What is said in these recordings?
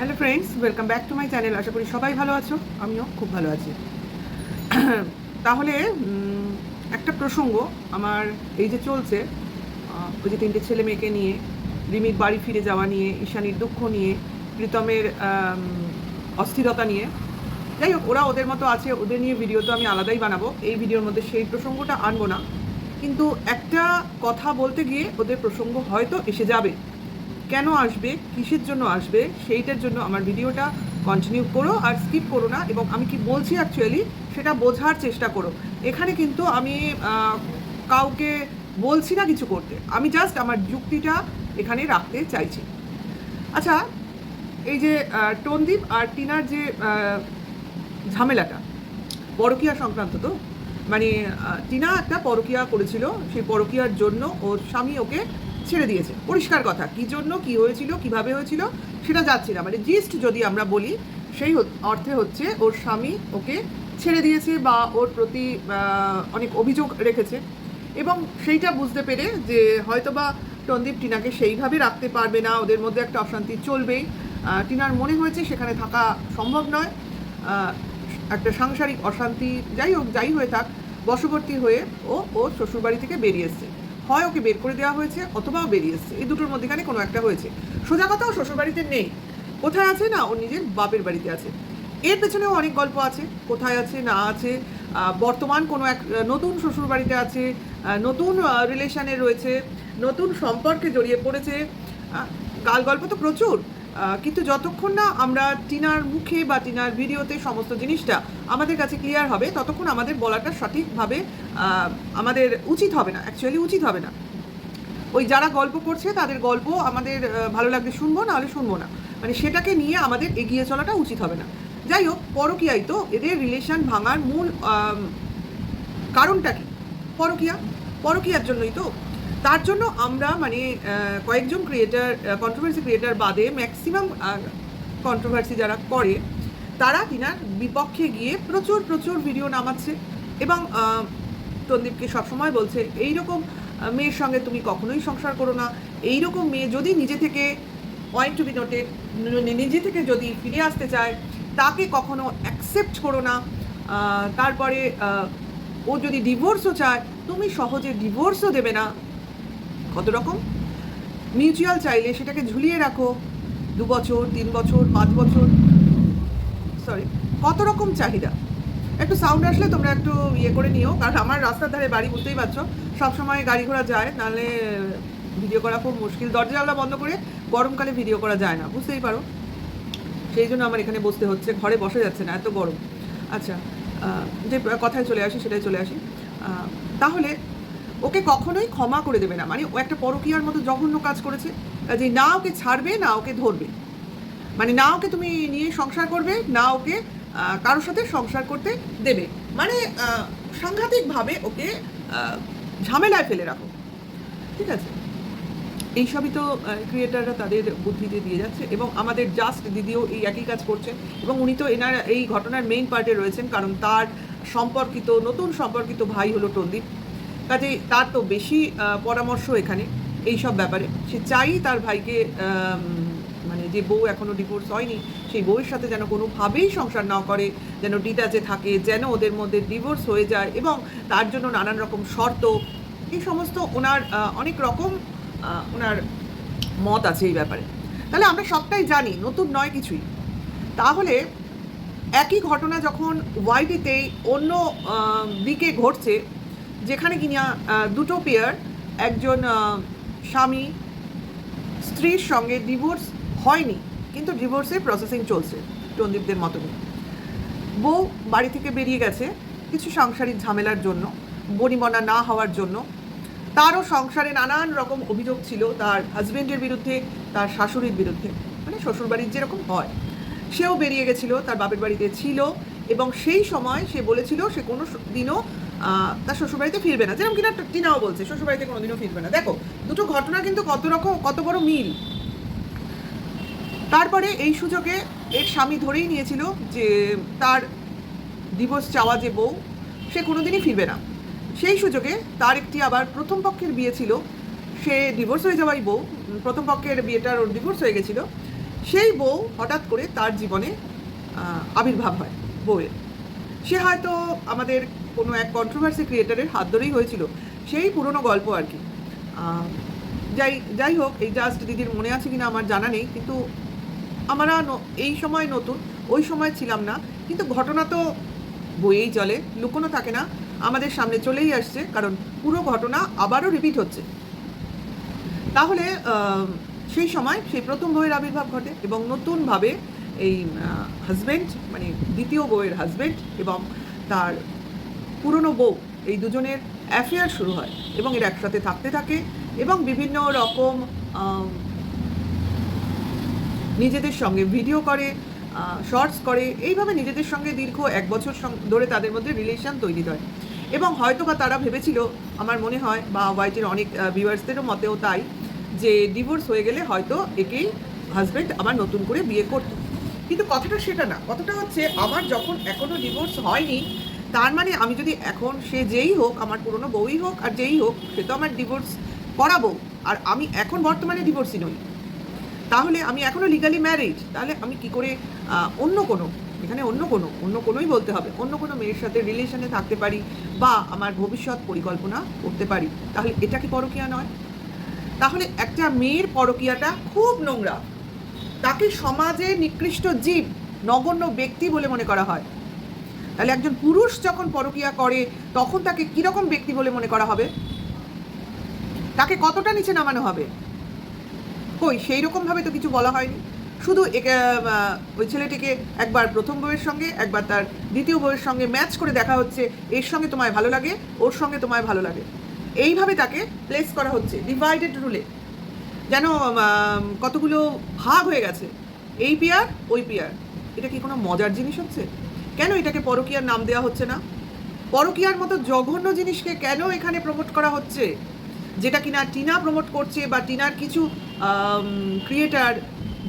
Hello friends, welcome back to my channel. আশা করি সবাই ভালো আছো, আমিও খুব ভালো আছি। তাহলে একটা প্রসঙ্গ আমার এই যে চলছে, ওই যে 3টে ছেলে মেয়েকে নিয়ে, রিমির বাড়ি ফিরে যাওয়া নিয়ে, ঈশানীর দুঃখ নিয়ে, প্রীতমের অস্থিরতা নিয়ে, যাই হোক, ওরা ওদের মতো আছে, ওদের নিয়ে ভিডিও তো আমি আলাদাই বানাবো। এই ভিডিওর মধ্যে সেই প্রসঙ্গটা আনবো না, কিন্তু একটা কথা বলতে গিয়ে ওদের প্রসঙ্গ হয়তো এসে যাবে। কেন আসবে, কিসের জন্য আসবে, সেইটার জন্য আমার ভিডিওটা কন্টিনিউ করো আর স্কিপ করো না, এবং আমি কি বলছি অ্যাকচুয়ালি সেটা বোঝার চেষ্টা করো। এখানে কিন্তু আমি কাউকে বলছি না কিছু করতে, আমি জাস্ট আমার যুক্তিটা এখানে রাখতে চাইছি। আচ্ছা, এই যে টনদীপ আর টিনার যে ঝামেলাটা পরকীয়া সংক্রান্ত, তো মানে টিনা একটা পরকীয়া করেছিল, সেই পরকীয়ার জন্য ওর স্বামী ওকে ছেড়ে দিয়েছে। পরিষ্কার কথা, কী জন্য, কী হয়েছিল, কিভাবে হয়েছিল সেটা যাচ্ছে না, মানে জিস্ট যদি আমরা বলি সেই অর্থে হচ্ছে ওর স্বামী ওকে ছেড়ে দিয়েছে বা ওর প্রতি অনেক অভিযোগ রেখেছে, এবং সেইটা বুঝতে পেরে যে হয়তোবা টনদীপ টিনাকে সেইভাবে রাখতে পারবে না, ওদের মধ্যে একটা অশান্তি চলবেই। টিনার মনে হয়েছে সেখানে থাকা সম্ভব নয়, একটা সাংসারিক অশান্তি, যাই হোক, যাই হয়ে থাক, বশবর্তী হয়ে ও শ্বশুরবাড়ি থেকে বেরিয়ে এসছে। হয় ওকে বের করে দেওয়া হয়েছে অথবা ও বেরিয়ে এসছে, এই দুটোর মধ্যেখানে কোনো একটা হয়েছে। সোজা কথা, ও শ্বশুরবাড়িতে নেই। কোথায় আছে না, ওর নিজের বাপের বাড়িতে আছে। এর পেছনেও অনেক গল্প আছে, কোথায় আছে না আছে, বর্তমান কোনো এক নতুন শ্বশুরবাড়িতে আছে, নতুন রিলেশনে রয়েছে, নতুন সম্পর্কে জড়িয়ে পড়েছে, গাল গল্প তো প্রচুর। কিন্তু যতক্ষণ না আমরা টিনার মুখে বা টিনার ভিডিওতে সমস্ত জিনিসটা আমাদের কাছে ক্লিয়ার হবে, ততক্ষণ আমাদের বলাটা সঠিকভাবে আমাদের উচিত হবে না, অ্যাকচুয়ালি উচিত হবে না। ওই যারা গল্প করছে তাদের গল্প আমাদের ভালো লাগলে শুনবো, নাহলে শুনবো না, মানে সেটাকে নিয়ে আমাদের এগিয়ে চলাটা উচিত হবে না। যাই হোক, পরকীয়াই তো এদের রিলেশন ভাঙার মূল কারণটা কি? পরকীয়া, পরকীয়ার জন্যই তো। তার জন্য আমরা মানে কয়েকজন ক্রিয়েটার, কন্ট্রোভার্সি ক্রিয়েটার বাদে ম্যাক্সিমাম কন্ট্রোভার্সি যারা করে তারা তিনার বিপক্ষে গিয়ে প্রচুর প্রচুর ভিডিও নামাচ্ছে, এবং টনদীপকে সবসময় বলছে এইরকম মেয়ের সঙ্গে তুমি কখনোই সংসার করো না, এইরকম মেয়ে যদি নিজে থেকে পয়েন্ট টু বি নোটেড, নিজে থেকে যদি ফিরে আসতে চায় তাকে কখনো অ্যাকসেপ্ট করো না। তারপরে ও যদি ডিভোর্সও চায় তুমি সহজে ডিভোর্সও দেবে না। কত রকম মিউচুয়াল চাইলে সেটাকে ঝুলিয়ে রাখো 2 বছর, 3 বছর, 5 বছর, সরি, কত রকম চাহিদা। একটু সাউন্ড আসলে তোমরা একটু ইয়ে করে নিও, কারণ আমার রাস্তার ধারে বাড়ি, বুঝতেই পারছো, সবসময় গাড়ি ঘোড়া যায়, নাহলে ভিডিও করা খুব মুশকিল। দরজা জানলা বন্ধ করে গরমকালে ভিডিও করা যায় না, বুঝতেই পারো, সেই জন্য আমার এখানে বসতে হচ্ছে, ঘরে বসা যাচ্ছে না, এত গরম। আচ্ছা, যে কথায় চলে আসি সেটাই চলে আসি। তাহলে ওকে কখনোই ক্ষমা করে দেবে না, মানে ও একটা পরকীয়ার মতো জঘন্য কাজ করেছে, যে না ওকে ছাড়বে না ওকে ধরবে, মানে না ওকে তুমি নিয়ে সংসার করবে, না ওকে কারোর সাথে সংসার করতে দেবে, মানে সাংঘাতিকভাবে ওকে ঝামেলায় ফেলে রাখো। ঠিক আছে, এইসবই তো ক্রিয়েটাররা তাদের বুদ্ধিতে দিয়ে যাচ্ছে, এবং আমাদের জাস্ট দিদিও এই একই কাজ করছেন, এবং উনি তো এনার এই ঘটনার মেইন পার্টে রয়েছেন, কারণ তার সম্পর্কিত, নতুন সম্পর্কিত ভাই হলো টনদীপ, কাজে তার তো বেশি পরামর্শ এখানে এই সব ব্যাপারে। সে চাই তার ভাইকে, মানে যে বউ এখনও ডিভোর্স হয়নি সেই বউয়ের সাথে যেন কোনোভাবেই সংসার না করে, যেন ডিটাচে থাকে, যেন ওদের মধ্যে ডিভোর্স হয়ে যায়, এবং তার জন্য নানান রকম শর্ত, এই সমস্ত ওনার অনেক রকম ওনার মত আছে এই ব্যাপারে। তাহলে আমরা সবটাই জানি, নতুন নয় কিছুই। তাহলে একই ঘটনা যখন ওয়াইটিতে অন্য দিকে ঘটছে, যেখানে কিনা দুটো পেয়ার, একজন স্বামী স্ত্রীর সঙ্গে ডিভোর্স হয়নি, কিন্তু ডিভোর্সের প্রসেসিং চলছে টনদীপদের মতনই, বউ বাড়ি থেকে বেরিয়ে গেছে কিছু সাংসারিক ঝামেলার জন্য, বনিবনা না হওয়ার জন্য, তারও সংসারে নানান রকম অভিযোগ ছিল তার হাজব্যান্ডের বিরুদ্ধে, তার শাশুড়ির বিরুদ্ধে, মানে শ্বশুরবাড়ির যেরকম হয়। সেও বেরিয়ে গেছিলো, তার বাপের বাড়িতে ছিল, এবং সেই সময় সে বলেছিল সে কোনো দিনও তার শ্বশুরবাড়িতে ফিরবে না, যেরকম কিনা টিনাও বলছে শ্বশুরবাড়িতে কোনোদিনও ফিরবে না। দেখো, দুটো ঘটনা কিন্তু কত বড় মিল। তারপরে এই সুযোগে এর স্বামী ধরেই নিয়েছিল যে তার ডিভোর্স চাওয়া যে বউ, সে কোনোদিনই ফিরবে না। সেই সুযোগে তার একটি আবার প্রথম পক্ষের বিয়ে ছিল, সে ডিভোর্স হয়ে যাওয়াই বউ, প্রথম পক্ষের বিয়েটার ওর ডিভোর্স হয়ে গেছিলো, সেই বউ হঠাৎ করে তার জীবনে আবির্ভাব হয় বউয়ের। সে হয়তো আমাদের কোনো এক কন্ট্রোভার্সি ক্রিয়েটারের হাত ধরেই হয়েছিল, সেই পুরনো গল্প আর কি। যাই হোক, এই জাস্ট দিদির মনে আছে কিনা আমার জানা নেই, কিন্তু আমরা এই সময় নতুন, ওই সময় ছিলাম না, কিন্তু ঘটনা তো বইয়েই চলে, লুকোনো থাকে না, আমাদের সামনে চলেই আসছে, কারণ পুরো ঘটনা আবারও রিপিট হচ্ছে। তাহলে সেই সময় সেই প্রথম বউয়ের আবির্ভাব ঘটে এবং নতুনভাবে এই হাজব্যান্ড, মানে দ্বিতীয় বউয়ের হাজব্যান্ড এবং তার পুরনো বউ, এই দুজনের অ্যাফেয়ার শুরু হয় এবং এরা একসাথে থাকতে থাকে এবং বিভিন্ন রকম নিজেদের সঙ্গে ভিডিও করে, শর্টস করে, এইভাবে নিজেদের সঙ্গে দীর্ঘ 1 বছর ধরে তাদের মধ্যে রিলেশন তৈরি হয়। এবং হয়তো বা তারা ভেবেছিল, আমার মনে হয়, বা ওয়াইটির অনেক ভিউয়ার্সদেরও মতেও তাই, যে ডিভোর্স হয়ে গেলে হয়তো একেই হাজব্যান্ড আবার নতুন করে বিয়ে করতো। কিন্তু কথাটা সেটা না, কথাটা হচ্ছে আমার যখন এখনও ডিভোর্স হয়নি, তার মানে আমি যদি এখন, সে যেই হোক, আমার পুরনো বউই হোক আর যেই হোক, সে তো আমার ডিভোর্স করাবো, আর আমি এখন বর্তমানে ডিভোর্সই নই, তাহলে আমি এখনও লিগালি ম্যারিড, তাহলে আমি কি করে অন্য কোনো, এখানে অন্য কোনোই বলতে হবে, অন্য কোনো মেয়ের সাথে রিলেশনে থাকতে পারি বা আমার ভবিষ্যৎ পরিকল্পনা করতে পারি? তাহলে এটা কি পরকীয়া নয়? তাহলে একটা মেয়ের পরকীয়াটা খুব নোংরা, তাকে সমাজে নিকৃষ্ট জীব, নগণ্য ব্যক্তি বলে মনে করা হয়। তাহলে একজন পুরুষ যখন পরকীয়া করে তখন তাকে কীরকম ব্যক্তি বলে মনে করা হবে? তাকে কতটা নিচে নামানো হবে? কই, সেই রকমভাবে তো কিছু বলা হয়নি। শুধু ওই ছেলেটিকে একবার প্রথম বউয়ের সঙ্গে, একবার তার দ্বিতীয় বউয়ের সঙ্গে ম্যাচ করে দেখা হচ্ছে, এর সঙ্গে তোমায় ভালো লাগে, ওর সঙ্গে তোমায় ভালো লাগে, এইভাবে তাকে প্লেস করা হচ্ছে ডিভাইডেড রুলে, যেন কতগুলো ভাগ হয়ে গেছে, এই পেয়ার ওই পেয়ার। এটা কি কোনো মজার জিনিস হচ্ছে? কেন এটাকে পরকীয়ার নাম দেওয়া হচ্ছে না? পরকীয়ার মতো জঘন্য জিনিসকে কেন এখানে প্রমোট করা হচ্ছে? যেটা কিনা টিনা প্রমোট করছে, বা টিনার কিছু ক্রিয়েটার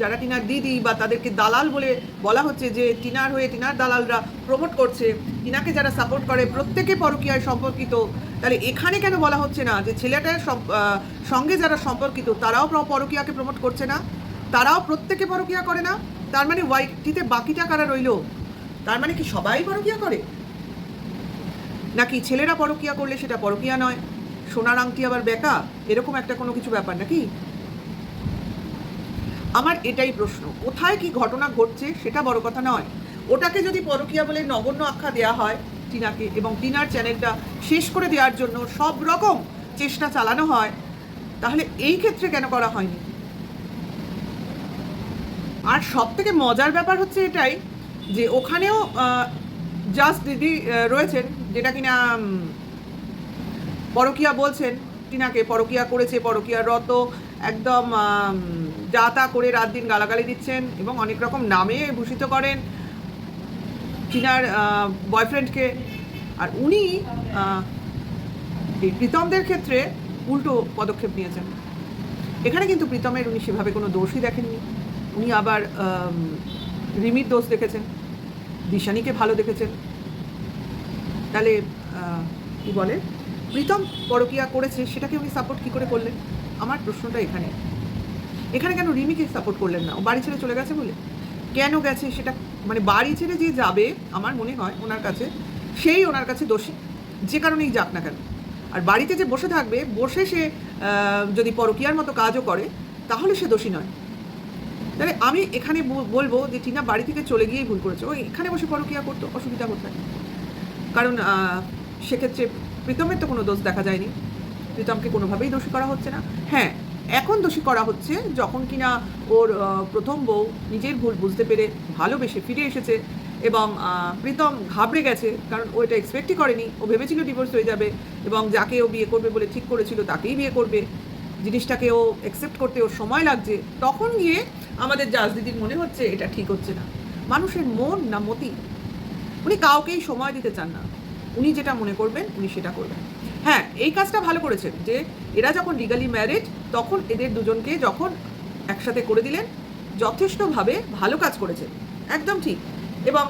যারা টিনার দিদি বা তাদেরকে দালাল বলে বলা হচ্ছে, যে টিনার হয়ে টিনার দালালরা প্রমোট করছে, টিনাকে যারা সাপোর্ট করে প্রত্যেকে পরকীয়ায় সম্পর্কিত। তাহলে এখানে কেন বলা হচ্ছে না যে ছেলেটার সঙ্গে যারা সম্পর্কিত তারাও পরকীয়াকে প্রমোট করছে না, তারাও প্রত্যেকে পরকীয়া করে না? তার মানে ওয়াইটিতে বাকিটা কারা রইল? তার মানে কি সবাই পরকীয়া করে? নাকি ছেলেরা পরকীয়া করলে সেটা পরকীয়া নয়, সোনার আংটি আবার বেকা, এরকম একটা কোনো কিছু ব্যাপার নাকি? আমার এটাই প্রশ্ন, কোথায় কি ঘটনা ঘটছে সেটা বড় কথা নয়। ওটাকে যদি পরকীয়া বলে নগণ্য আখ্যা দেওয়া হয় টিনাকে, এবং টিনার চ্যানেলটা শেষ করে দেওয়ার জন্য সব রকম চেষ্টা চালানো হয়, তাহলে এই ক্ষেত্রে কেন করা হয়নি? আর সব থেকে মজার ব্যাপার হচ্ছে এটাই, যে ওখানেও জাস্ট দিদি রয়েছেন, যেটা কিনা পরকীয়া বলছেন, টিনাকে পরকীয়া করেছে, পরকীয়ার রত, একদম যা তা করে রাত দিন গালাগালি দিচ্ছেন এবং অনেক রকম নামে ভূষিত করেন টিনার বয়ফ্রেন্ডকে। আর উনি এই প্রীতমদের ক্ষেত্রে উল্টো পদক্ষেপ নিয়েছেন। এখানে কিন্তু প্রীতমের উনি সেভাবে কোনো দোষই দেখেননি, উনি আবার রিমির দোষ দেখেছেন, দিশানিকে ভালো দেখেছেন। তাহলে কি বলে, প্রীতম পরকীয়া করেছে সেটাকে উনি সাপোর্ট কী করে করলেন? আমার প্রশ্নটা এখানে কেন রিমিকে সাপোর্ট করলেন না? ও বাড়ি ছেড়ে চলে গেছে বলে? কেন গেছে সেটা, মানে বাড়ি ছেড়ে যে যাবে, আমার মনে হয় ওনার কাছে, সেই ওনার কাছে দোষী, যে কারণেই যাক না কেন। আর বাড়িতে যে বসে থাকবে, বসে সে যদি পরকীয়ার মতো কাজও করে, তাহলে সে দোষী নয়। তাহলে আমি এখানে বলবো যে টিনা বাড়ি থেকে চলে গিয়েই ভুল করেছে, ও এখানে বসে পরকীয়া করতো, অসুবিধা কোথায়? কারণ সেক্ষেত্রে প্রীতমের তো কোনো দোষ দেখা যায়নি, প্রীতমকে কোনোভাবেই দোষী করা হচ্ছে না। হ্যাঁ, এখন দোষী করা হচ্ছে যখন কিনা ওর প্রথম বউ নিজের ভুল বুঝতে পেরে ভালোবেসে ফিরে এসেছে, এবং প্রীতম ঘাবড়ে গেছে, কারণ ও এটা এক্সপেক্টই করেনি। ও ভেবেছিল ডিভোর্স হয়ে যাবে এবং যাকে ও বিয়ে করবে বলে ঠিক করেছিল তাকেই বিয়ে করবে, জিনিসটাকে ও অ্যাকসেপ্ট করতে ওর সময় লাগছে। তখন গিয়ে আমাদের জাজ দিদির মনে হচ্ছে এটা ঠিক হচ্ছে না। মানুষের মন না মতি, উনি কাউকেই সময় দিতে চান না, উনি যেটা মনে করবেন উনি সেটা করবেন। হ্যাঁ, এই কাজটা ভালো করেছেন যে এরা যখন লিগালি ম্যারিড তখন এদের দুজনকে যখন একসাথে করে দিলেন, যথেষ্টভাবে ভালো কাজ করেছেন, একদম ঠিক। এবং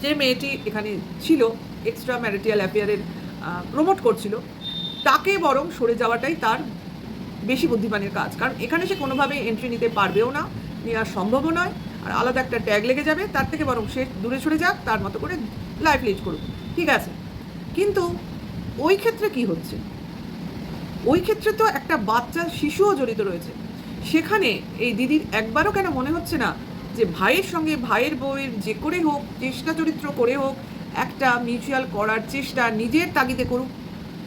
যে মেয়েটি এখানে ছিল এক্সট্রা ম্যারিটাল অ্যাফেয়ারের প্রমোট করছিল, তাকে বরং সরে যাওয়াটাই তার বেশি বুদ্ধিমানের কাজ, কারণ এখানে সে কোনোভাবেই এন্ট্রি নিতে পারবেও না নেওয়া সম্ভবও নয়। আর আলাদা একটা ট্যাগ লেগে যাবে, তার থেকে বরং সে দূরে সরে যাক, তার মতো করে লাইফ লিড করুক, ঠিক আছে। কিন্তু ওই ক্ষেত্রে কি হচ্ছে, ওই ক্ষেত্রে তো একটা বাচ্চা শিশুও জড়িত রয়েছে। সেখানে এই দিদির একবারও কেন মনে হচ্ছে না যে ভাইয়ের সঙ্গে ভাইয়ের বউয়ের যে করে হোক, চেষ্টা চরিত্র করে হোক, একটা মিউচুয়াল করার চেষ্টা নিজের তাগিদে করুক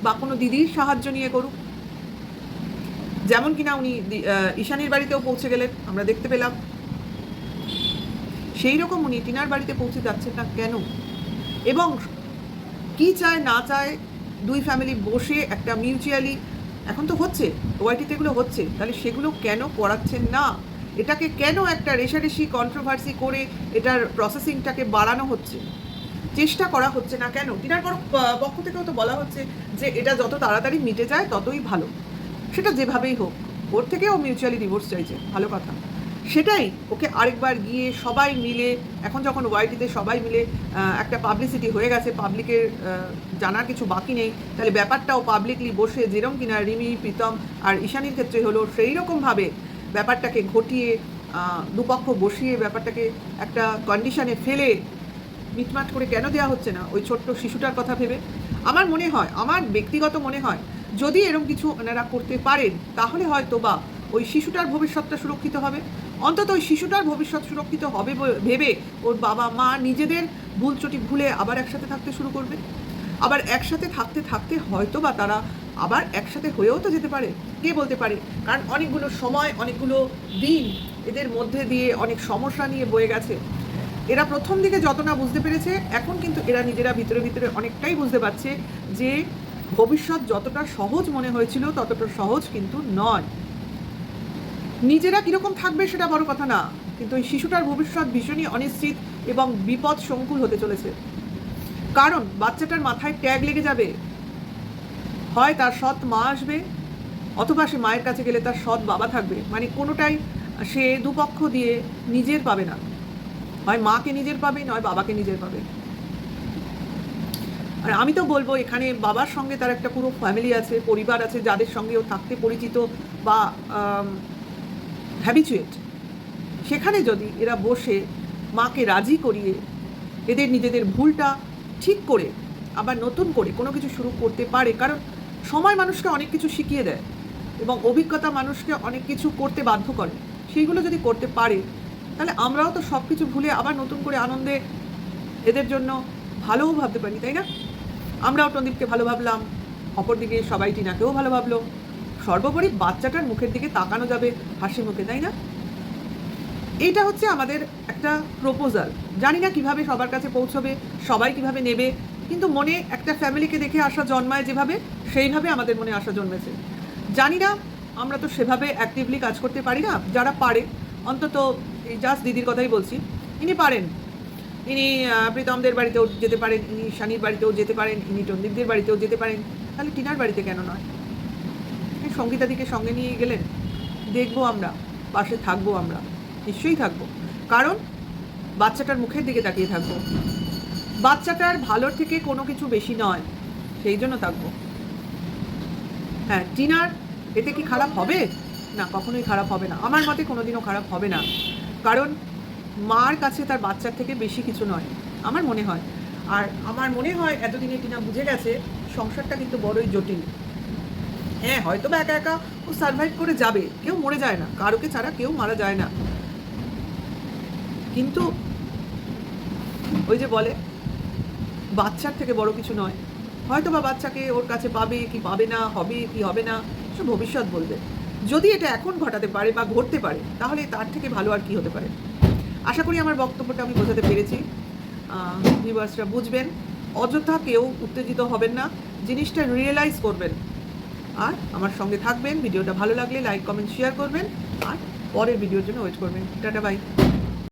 বা কোনো দিদির সাহায্য নিয়ে করুক। যেমন কিনা উনি ঈশানীর বাড়িতেও পৌঁছে গেলেন, আমরা দেখতে পেলাম। সেই রকম উনি টিনার বাড়িতে পৌঁছে যাচ্ছেন না কেন? এবং কি চায় না চায় দুই ফ্যামিলি বসে একটা মিউচুয়ালি, এখন তো হচ্ছে ওয়াইটিতে এগুলো হচ্ছে, তাহলে সেগুলো কেন করাচ্ছেন না? এটাকে কেন একটা রেশারেশি কন্ট্রোভার্সি করে এটার প্রসেসিংটাকে বাড়ানো হচ্ছে, চেষ্টা করা হচ্ছে না কেন? টিনার পক্ষ থেকেও তো বলা হচ্ছে যে এটা যত তাড়াতাড়ি মিটে যায় ততই ভালো, সেটা যেভাবেই হোক। ওর থেকেও মিউচুয়ালি ডিভোর্স চাইছে, ভালো কথা। সেটাই ওকে আরেকবার গিয়ে সবাই মিলে, এখন যখন ওয়াইটিতে সবাই মিলে একটা পাবলিসিটি হয়ে গেছে, পাবলিকের জানার কিছু বাকি নেই, তাহলে ব্যাপারটাও পাবলিকলি বসে, যেরকম কিনা রিমি, প্রীতম আর ঈশানীর ক্ষেত্রে হলো, সেই রকমভাবে ব্যাপারটাকে ঘটিয়ে দুপক্ষ বসিয়ে ব্যাপারটাকে একটা কন্ডিশনে ফেলে মিটমাট করে কেন দেওয়া হচ্ছে না ওই ছোট্ট শিশুটার কথা ভেবে? আমার মনে হয়, আমার ব্যক্তিগত মনে হয়, যদি এরকম কিছু ওনারা করতে পারেন তাহলে হয়তো বা ওই শিশুটার ভবিষ্যৎটা সুরক্ষিত হবে। অন্তত ওই শিশুটার ভবিষ্যৎ সুরক্ষিত হবে ভেবে ওর বাবা মা নিজেদের ভুল ত্রুটি ভুলে আবার একসাথে থাকতে শুরু করবে। আবার একসাথে থাকতে থাকতে হয়তো বা তারা আবার একসাথে হয়েও তো যেতে পারে, কে বলতে পারে। কারণ অনেকগুলো সময়, অনেকগুলো দিন এদের মধ্যে দিয়ে অনেক সমস্যা নিয়ে বয়ে গেছে। এরা প্রথম দিকে যত না বুঝতে পেরেছে, এখন কিন্তু এরা নিজেরা ভিতরে ভিতরে অনেকটাই বুঝতে পারছে যে ভবিষ্যৎ যতটা সহজ মনে হয়েছিল ততটা সহজ কিন্তু নয়। নিজেরা কীরকম থাকবে সেটা বড় কথা না, কিন্তু ওই শিশুটার ভবিষ্যৎ ভীষণই অনিশ্চিত এবং বিপদ সংকুল হতে চলেছে। কারণ বাচ্চাটার মাথায় ট্যাগ লেগে যাবে, হয় তার সৎ মা আসবে, অথবা সে মায়ের কাছে গেলে তার সৎ বাবা থাকবে। মানে কোনোটাই সে দুপক্ষ দিয়ে নিজের পাবে না, হয় মাকে নিজের পাবে, নয় বাবাকে নিজের পাবে। আর আমি তো বলবো, এখানে বাবার সঙ্গে তার একটা পুরো ফ্যামিলি আছে, পরিবার আছে, যাদের সঙ্গেও থাকতে পরিচিত বা হ্যাবিচুয়েট। সেখানে যদি এরা বসে মাকে রাজি করিয়ে এদের নিজেদের ভুলটা ঠিক করে আবার নতুন করে কোনো কিছু শুরু করতে পারে, কারণ সময় মানুষকে অনেক কিছু শিখিয়ে দেয় এবং অভিজ্ঞতা মানুষকে অনেক কিছু করতে বাধ্য করে, সেইগুলো যদি করতে পারে তাহলে আমরাও তো সব কিছু ভুলে আবার নতুন করে আনন্দে এদের জন্য ভালোও ভাবতে পারি, তাই না? আমরাও টন্দীপকে ভালো ভাবলাম, অপরদিকে সবাই টিনাকেও ভালো ভাবলো, সর্বোপরি বাচ্চাটার মুখের দিকে তাকানো যাবে হাসি মুখে, তাই না? এইটা হচ্ছে আমাদের একটা প্রপোজাল। জানি না কিভাবে সবার কাছে পৌঁছবে, সবাই কিভাবে নেবে, কিন্তু মনে একটা ফ্যামিলিকে দেখে আসা জন্মায় যেভাবে, সেইভাবে আমাদের মনে আসা জন্মেছে। জানি না, আমরা তো সেভাবে অ্যাক্টিভলি কাজ করতে পারি না। যারা পারে, অন্তত এই জাস্ট দিদির কথাই বলছি, ইনি পারেন, ইনি প্রীতমদের বাড়িতেও যেতে পারেন, ইনি ঈশানীর বাড়িতেও যেতে পারেন, ইনি টন্দীপদের বাড়িতেও যেতে পারেন, তাহলে টিনার বাড়িতে কেন নয়? সঙ্গীতাদিকে সঙ্গে নিয়ে গেলেন, দেখবো আমরা, পাশে থাকবো, আমরা নিশ্চয়ই থাকবো। কারণ বাচ্চাটার মুখের দিকে তাকিয়ে থাকবো, বাচ্চাটার ভালোর থেকে কোনো কিছু বেশি নয়, সেই জন্য থাকবো। হ্যাঁ, টিনার এতে কি খারাপ হবে? না, কখনোই খারাপ হবে না, আমার মতে কোনোদিনও খারাপ হবে না। কারণ মার কাছে তার বাচ্চার থেকে বেশি কিছু নয়, আমার মনে হয়। আর আমার মনে হয় এতদিনে টিনা বুঝে গেছে সংসারটা কিন্তু বড়ই জটিল। হ্যাঁ, হয়তো বা একা একা ও সার্ভাইভ করে যাবে, কেউ মরে যায় না, কারোকে ছাড়া কেউ মারা যায় না। কিন্তু ওই যে বলে, বাচ্চার থেকে বড় কিছু নয়। হয়তো বা বাচ্চাকে ওর কাছে পাবে কি পাবে না, হবে কি হবে না, সব ভবিষ্যৎ বলবে। যদি এটা এখন ঘটাতে পারে বা ঘটতে পারে, তাহলে তার থেকে ভালো আর কি হতে পারে। আশা করি আমার বক্তব্যটা আমি বোঝাতে পেরেছি, ভিউয়ার্সরা বুঝবেন। অযথা কেউ উত্তেজিত হবেন না, জিনিসটা রিয়েলাইজ করবেন, আর আমার সঙ্গে থাকবেন। ভিডিওটা ভালো লাগলে লাইক, কমেন্ট, শেয়ার করবেন, আর পরের ভিডিওর জন্য ওয়েট করবেন। Tata, by.